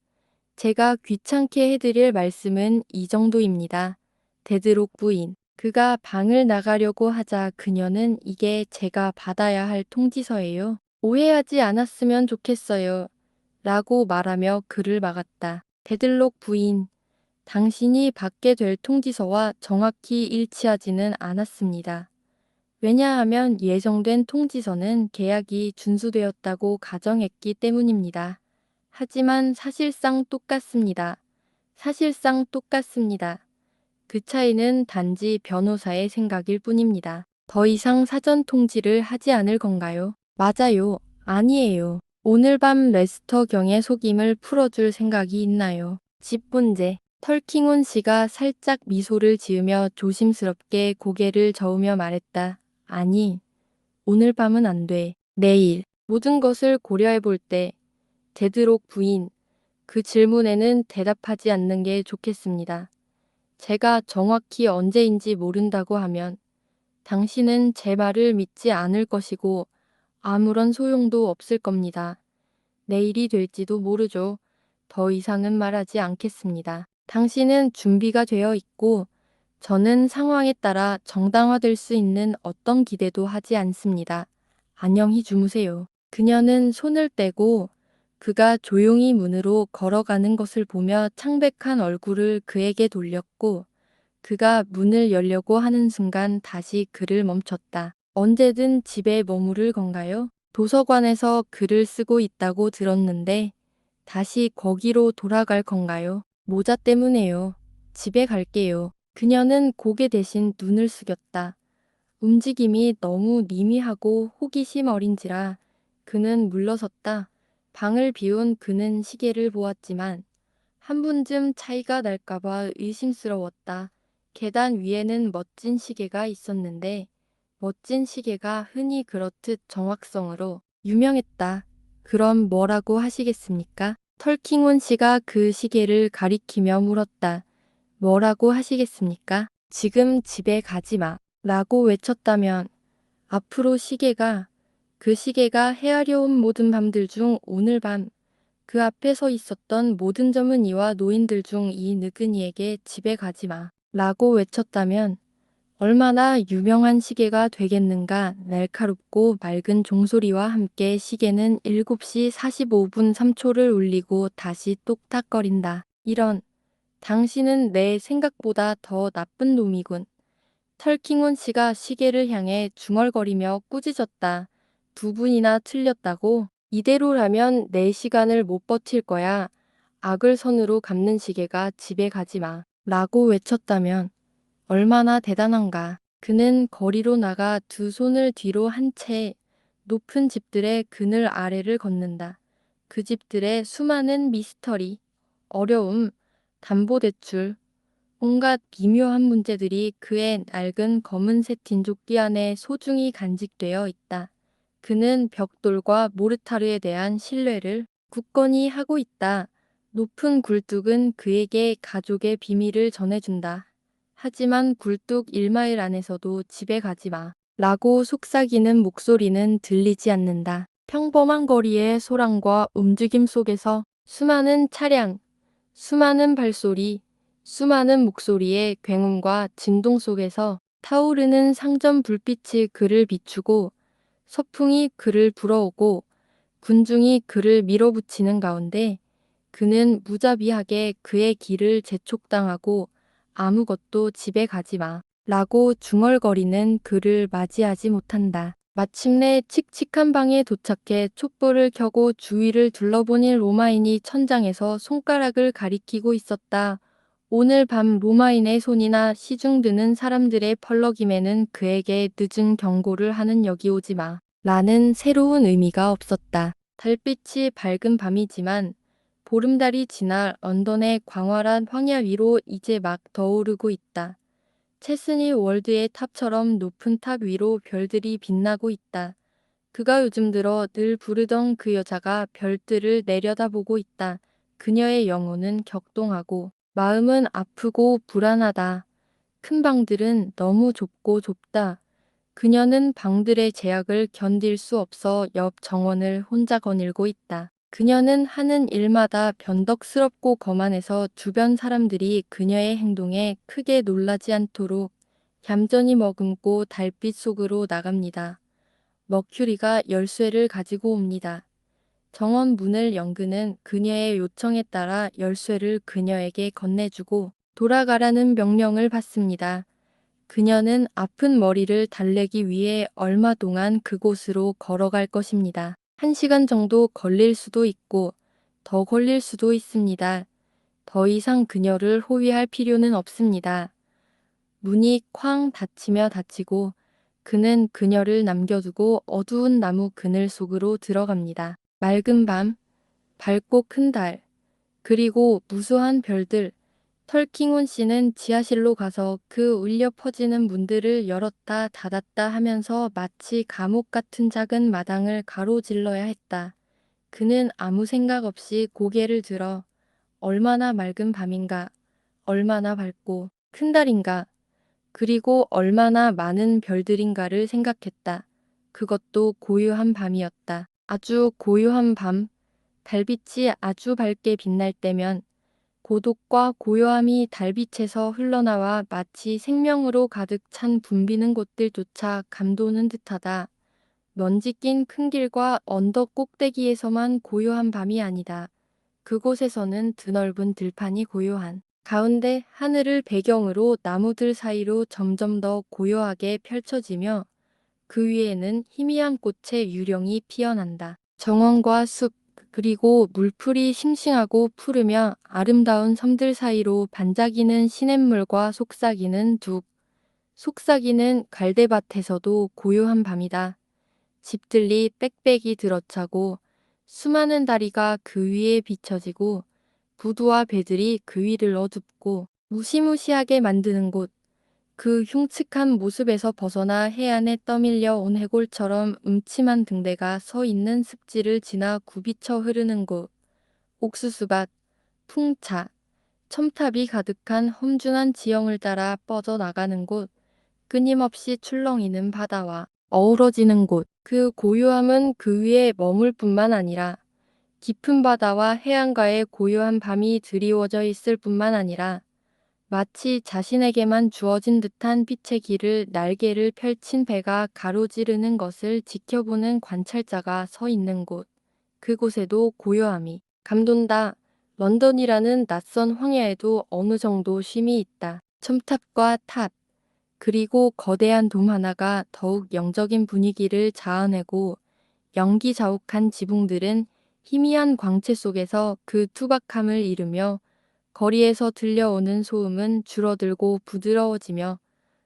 제가 귀찮게 해드릴 말씀은 이 정도입니다. 데드록 부인. 그가 방을 나가려고 하자 그녀는 이게 제가 받아야 할 통지서예요. 오해하지 않았으면 좋겠어요. 라고 말하며 그를 막았다. 데들록 부인. 당신이 받게 될 통지서와 정확히 일치하지는 않았습니다. 왜냐하면 예정된 통지서는 계약이 준수되었다고 가정했기 때문입니다. 하지만 사실상 똑같습니다. 사실상 똑같습니다. 그 차이는 단지 변호사의 생각일 뿐입니다. 더 이상 사전 통지를 하지 않을 건가요? 맞아요. 아니에요. 오늘 밤 레스터 경의 속임을 풀어줄 생각이 있나요? 집 문제. 털킹온 씨가 살짝 미소를 지으며 조심스럽게 고개를 저으며 말했다. 아니, 오늘 밤은 안 돼. 내일. 모든 것을 고려해 볼 때. 데드록 부인. 그 질문에는 대답하지 않는 게 좋겠습니다. 제가 정확히 언제인지 모른다고 하면 당신은 제 말을 믿지 않을 것이고 아무런 소용도 없을 겁니다. 내일이 될지도 모르죠. 더 이상은 말하지 않겠습니다. 당신은 준비가 되어 있고 저는 상황에 따라 정당화될 수 있는 어떤 기대도 하지 않습니다. 안녕히 주무세요. 그녀는 손을 떼고 그가 조용히 문으로 걸어가는 것을 보며 창백한 얼굴을 그에게 돌렸고 그가 문을 열려고 하는 순간 다시 그를 멈췄다. 언제든 집에 머무를 건가요? 도서관에서 글을 쓰고 있다고 들었는데 다시 거기로 돌아갈 건가요? 모자 때문에요. 집에 갈게요. 그녀는 고개 대신 눈을 숙였다. 움직임이 너무 미미하고 호기심 어린지라 그는 물러섰다. 방을 비운 그는 시계를 보았지만 한 분쯤 차이가 날까봐 의심스러웠다. 계단 위에는 멋진 시계가 있었는데 멋진 시계가 흔히 그렇듯 정확성으로 유명했다. 그럼 뭐라고 하시겠습니까? 털킹온 씨가 그 시계를 가리키며 물었다. 뭐라고 하시겠습니까? 지금 집에 가지 마. 라고 외쳤다면 앞으로 그 시계가 헤아려 온 모든 밤들 중 오늘 밤 그 앞에 서 있었던 모든 젊은이와 노인들 중 이 느그니에게 집에 가지 마. 라고 외쳤다면 얼마나 유명한 시계가 되겠는가. 날카롭고 맑은 종소리와 함께 시계는 7시 45분 3초를 울리고 다시 똑딱거린다. 이런, 당신은 내 생각보다 더 나쁜 놈이군. 털킹온 씨가 시계를 향해 중얼거리며 꾸짖었다. 두 분이나 틀렸다고? 이대로라면 내 시간을 못 버틸 거야. 악을 선으로 갚는 시계가 집에 가지 마. 라고 외쳤다면 얼마나 대단한가. 그는 거리로 나가 두 손을 뒤로 한 채 높은 집들의 그늘 아래를 걷는다. 그 집들의 수많은 미스터리, 어려움, 담보대출, 온갖 미묘한 문제들이 그의 낡은 검은색 딘조끼 안에 소중히 간직되어 있다. 그는 벽돌과 모르타르에 대한 신뢰를 굳건히 하고 있다. 높은 굴뚝은 그에게 가족의 비밀을 전해준다. 하지만 굴뚝 1마일 안에서도 집에 가지 마. 라고 속삭이는 목소리는 들리지 않는다. 평범한 거리의 소란과 움직임 속에서 수많은 차량, 수많은 발소리, 수많은 목소리의 굉음과 진동 속에서 타오르는 상점 불빛이 그를 비추고 서풍이 그를 불어오고 군중이 그를 밀어붙이는 가운데 그는 무자비하게 그의 길을 재촉당하고 아무것도 집에 가지 마. 라고 중얼거리는 그를 맞이하지 못한다. 마침내 칙칙한 방에 도착해 촛불을 켜고 주위를 둘러보니 로마인이 천장에서 손가락을 가리키고 있었다. 오늘 밤 로마인의 손이나 시중드는 사람들의 펄럭임에는 그에게 늦은 경고를 하는 여기 오지 마. 라는 새로운 의미가 없었다. 달빛이 밝은 밤이지만 보름달이 지나 런던의 광활한 황야 위로 이제 막 떠오르고 있다. 체스니 월드의 탑처럼 높은 탑 위로 별들이 빛나고 있다. 그가 요즘 들어 늘 부르던 그 여자가 별들을 내려다보고 있다. 그녀의 영혼은 격동하고 마음은 아프고 불안하다. 큰 방들은 너무 좁고 좁다. 그녀는 방들의 제약을 견딜 수 없어 옆 정원을 혼자 거닐고 있다. 그녀는 하는 일마다 변덕스럽고 거만해서 주변 사람들이 그녀의 행동에 크게 놀라지 않도록 얌전히 머금고 달빛 속으로 나갑니다. 머큐리가 열쇠를 가지고 옵니다. 정원 문을 연 그는 그녀의 요청에 따라 열쇠를 그녀에게 건네주고 돌아가라는 명령을 받습니다. 그녀는 아픈 머리를 달래기 위해 얼마 동안 그곳으로 걸어갈 것입니다. 1시간 정도 걸릴 수도 있고 더 걸릴 수도 있습니다. 더 이상 그녀를 호위할 필요는 없습니다. 문이 쾅 닫히고 그는 그녀를 남겨두고 어두운 나무 그늘 속으로 들어갑니다. 맑은 밤, 밝고 큰 달, 그리고 무수한 별들. 털킹온 씨는 지하실로 가서 그 울려 퍼지는 문들을 열었다 닫았다 하면서 마치 감옥 같은 작은 마당을 가로질러야 했다. 그는 아무 생각 없이 고개를 들어 얼마나 맑은 밤인가, 얼마나 밝고 큰 달인가, 그리고 얼마나 많은 별들인가를 생각했다. 그것도 고요한 밤이었다. 아주 고요한 밤, 달빛이 아주 밝게 빛날 때면 고독과 고요함이 달빛에서 흘러나와 마치 생명으로 가득 찬 붐비는 곳들조차 감도는 듯하다. 먼지 낀 큰 길과 언덕 꼭대기에서만 고요한 밤이 아니다. 그곳에서는 드넓은 들판이 고요한 가운데 하늘을 배경으로 나무들 사이로 점점 더 고요하게 펼쳐지며 그 위에는 희미한 꽃의 유령이 피어난다. 정원과 숲, 그리고 물풀이 싱싱하고 푸르며 아름다운 섬들 사이로 반짝이는 시냇물과 속삭이는 둑, 속삭이는 갈대밭에서도 고요한 밤이다. 집들이 빽빽이 들어차고 수많은 다리가 그 위에 비춰지고 부두와 배들이 그 위를 어둡고 무시무시하게 만드는 곳, 그 흉측한 모습에서 벗어나 해안에 떠밀려 온 해골처럼 음침한 등대가 서 있는 습지를 지나 굽이쳐 흐르는 곳, 옥수수밭, 풍차, 첨탑이 가득한 험준한 지형을 따라 뻗어나가는 곳, 끊임없이 출렁이는 바다와 어우러지는 곳, 그 고요함은 그 위에 머물 뿐만 아니라 깊은 바다와 해안가의 고요한 밤이 드리워져 있을 뿐만 아니라 마치 자신에게만 주어진 듯한 빛의 길을 날개를 펼친 배가 가로지르는 것을 지켜보는 관찰자가 서 있는 곳. 그곳에도 고요함이 감돈다. 런던이라는 낯선 황야에도 어느 정도 쉼이 있다. 첨탑과 탑, 그리고 거대한 돔 하나가 더욱 영적인 분위기를 자아내고 연기자욱한 지붕들은 희미한 광채 속에서 그 투박함을 이루며 거리에서 들려오는 소음은 줄어들고 부드러워지며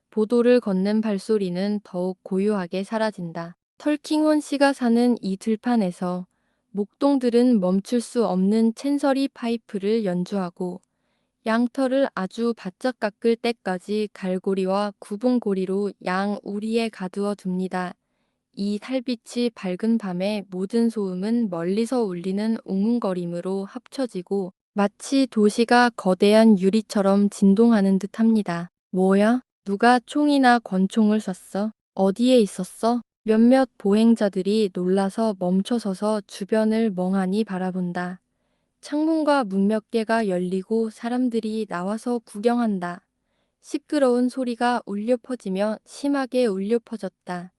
보도를 걷는 발소리는 더욱 고요하게 사라진다. 털킹원 씨가 사는 이 들판에서 목동들은 멈출 수 없는 챈서리 파이프를 연주하고 양털을 아주 바짝 깎을 때까지 갈고리와 구분고리로 양 우리에 가두어 둡니다. 이 달빛이 밝은 밤에 모든 소음은 멀리서 울리는 웅웅거림으로 합쳐지고 마치 도시가 거대한 유리처럼 진동하는 듯합니다. 뭐야? 누가 총이나 권총을 쐈어? 어디에 있었어? 몇몇 보행자들이 놀라서 멈춰서서 주변을 멍하니 바라본다. 창문과 문 몇 개가 열리고 사람들이 나와서 구경한다. 시끄러운 소리가 울려 퍼지며 심하게 울려 퍼졌다.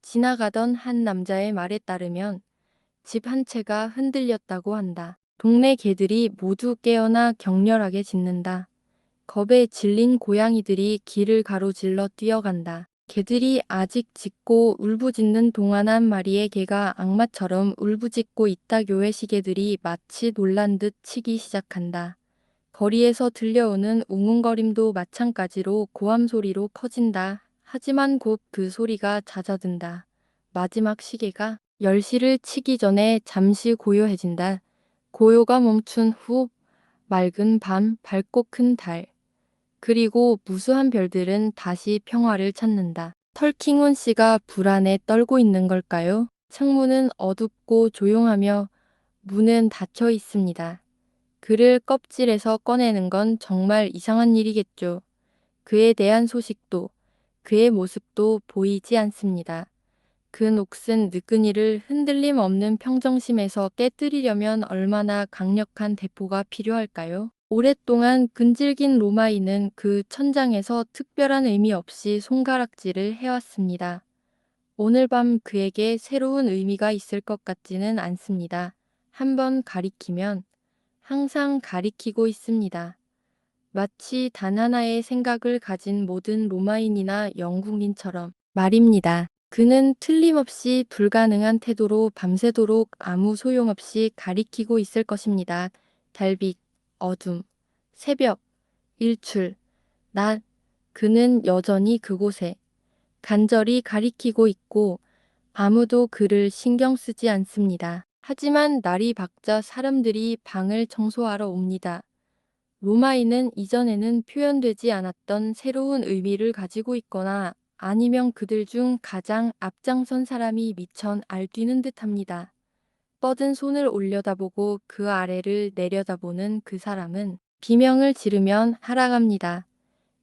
지나가던 한 남자의 말에 따르면 집 한 채가 흔들렸다고 한다. 동네 개들이 모두 깨어나 격렬하게 짖는다. 겁에 질린 고양이들이 길을 가로질러 뛰어간다. 개들이 아직 짖고 울부짖는 동안 한 마리의 개가 악마처럼 울부짖고 있다교의 시계들이 마치 놀란 듯 치기 시작한다. 거리에서 들려오는 웅웅거림도 마찬가지로 고함 소리로 커진다. 하지만 곧 그 소리가 잦아든다. 마지막 시계가 10시를 치기 전에 잠시 고요해진다. 고요가 멈춘 후 맑은 밤, 밝고 큰 달, 그리고 무수한 별들은 다시 평화를 찾는다. 털킹원 씨가 불안에 떨고 있는 걸까요? 창문은 어둡고 조용하며 문은 닫혀 있습니다. 그를 껍질에서 꺼내는 건 정말 이상한 일이겠죠. 그에 대한 소식도, 그의 모습도 보이지 않습니다. 그 녹슨 느끈이를 흔들림 없는 평정심에서 깨뜨리려면 얼마나 강력한 대포가 필요할까요? 오랫동안 끈질긴 로마인은 그 천장에서 특별한 의미 없이 손가락질을 해왔습니다. 오늘 밤 그에게 새로운 의미가 있을 것 같지는 않습니다. 한번 가리키면 항상 가리키고 있습니다. 마치 단 하나의 생각을 가진 모든 로마인이나 영국인처럼 말입니다. 그는 틀림없이 불가능한 태도로 밤새도록 아무 소용없이 가리키고 있을 것입니다. 달빛, 어둠, 새벽, 일출, 낮. 그는 여전히 그곳에 간절히 가리키고 있고 아무도 그를 신경 쓰지 않습니다. 하지만 날이 밝자 사람들이 방을 청소하러 옵니다. 로마인은 이전에는 표현되지 않았던 새로운 의미를 가지고 있거나 아니면 그들 중 가장 앞장선 사람이 미천 알뛰는 듯합니다. 뻗은 손을 올려다보고 그 아래를 내려다보는 그 사람은 비명을 지르면 하락합니다.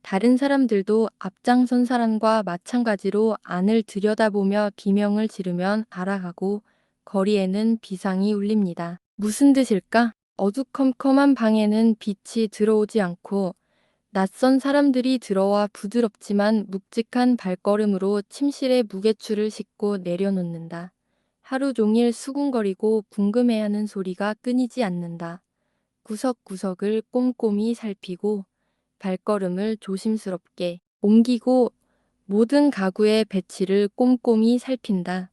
다른 사람들도 앞장선 사람과 마찬가지로 안을 들여다보며 비명을 지르면 알아가고 거리에는 비상이 울립니다. 무슨 뜻일까? 어두컴컴한 방에는 빛이 들어오지 않고 낯선 사람들이 들어와 부드럽지만 묵직한 발걸음으로 침실에 무게추를 싣고 내려놓는다. 하루 종일 수군거리고 궁금해하는 소리가 끊이지 않는다. 구석구석을 꼼꼼히 살피고 발걸음을 조심스럽게 옮기고 모든 가구의 배치를 꼼꼼히 살핀다.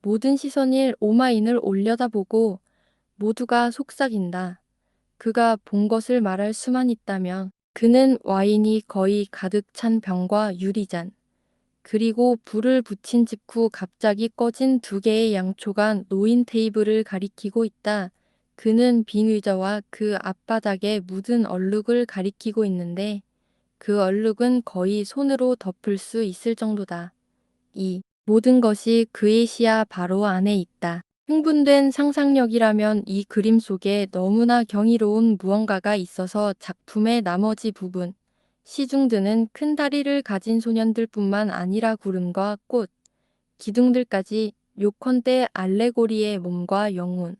모든 시선이 오마인을 올려다보고 모두가 속삭인다. 그가 본 것을 말할 수만 있다면 그는 와인이 거의 가득 찬 병과 유리잔, 그리고 불을 붙인 직후 갑자기 꺼진 2개의 양초가 놓인 테이블을 가리키고 있다. 그는 빈 의자와 그 앞바닥에 묻은 얼룩을 가리키고 있는데 그 얼룩은 거의 손으로 덮을 수 있을 정도다. 이 모든 것이 그의 시야 바로 안에 있다. 흥분된 상상력이라면 이 그림 속에 너무나 경이로운 무언가가 있어서 작품의 나머지 부분, 시중드는 큰 다리를 가진 소년들뿐만 아니라 구름과 꽃, 기둥들까지 요컨대 알레고리의 몸과 영혼,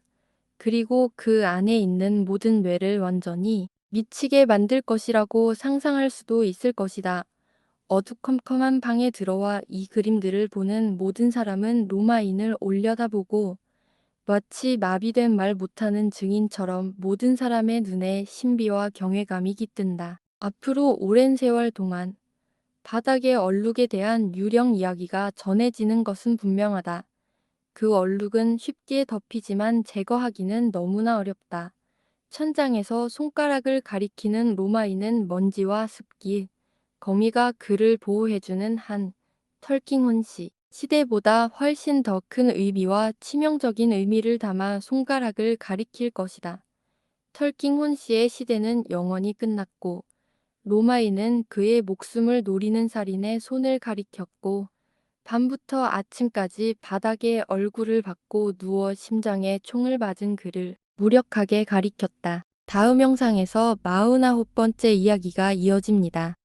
그리고 그 안에 있는 모든 뇌를 완전히 미치게 만들 것이라고 상상할 수도 있을 것이다. 어두컴컴한 방에 들어와 이 그림들을 보는 모든 사람은 로마인을 올려다보고 마치 마비된 말 못하는 증인처럼 모든 사람의 눈에 신비와 경외감이 깃든다. 앞으로 오랜 세월 동안 바닥의 얼룩에 대한 유령 이야기가 전해지는 것은 분명하다. 그 얼룩은 쉽게 덮이지만 제거하기는 너무나 어렵다. 천장에서 손가락을 가리키는 로마인은 먼지와 습기, 거미가 그를 보호해주는 한 털킹혼 씨. 시대보다 훨씬 더 큰 의미와 치명적인 의미를 담아 손가락을 가리킬 것이다. 털킹혼 씨의 시대는 영원히 끝났고 로마인은 그의 목숨을 노리는 살인의 손을 가리켰고 밤부터 아침까지 바닥에 얼굴을 박고 누워 심장에 총을 맞은 그를 무력하게 가리켰다. 다음 영상에서 49번째 이야기가 이어집니다.